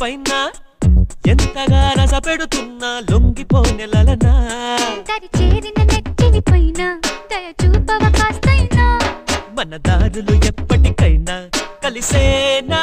పైన ఎంతగా రస పెడుతున్నా లొంగిపోనెలనా దరి చేరిన నెచ్చిని పైన దయ చూపవ కాస్తైనా మన దారులు ఎప్పటికైనా కలిసేనా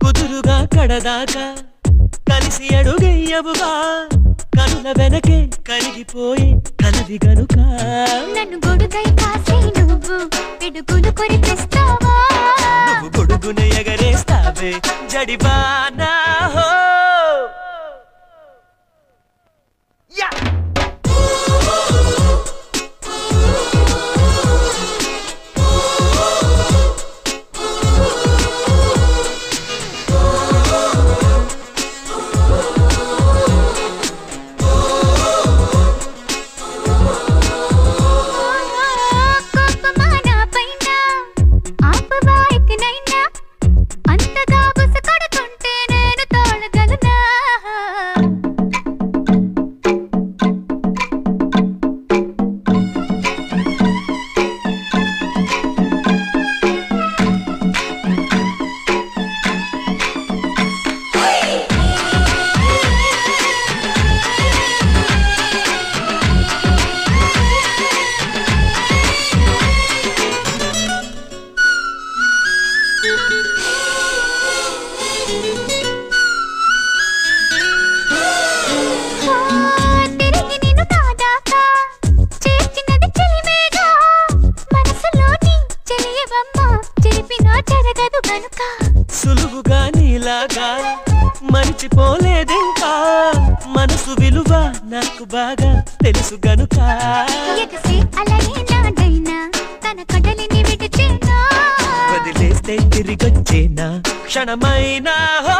కుదురుగా కడదాకా కలిసి అడుగయ్యవుగా కనుల వెనకే కరిగిపోయి కలవి గనుక నన్ను గొడుగై కాసే నువ్వు పిడుగులు కొరిపిస్తావా నువ్వు గొడుగున ఎగరేస్తావే జడివానా హో యా సులువుగా నీలాగా మరిచిపోలేదింకా మనసు విలువ నాకు బాగా తెలుసు గనుక వదిలేస్తే తిరిగొచ్చేనా క్షణమైనా హో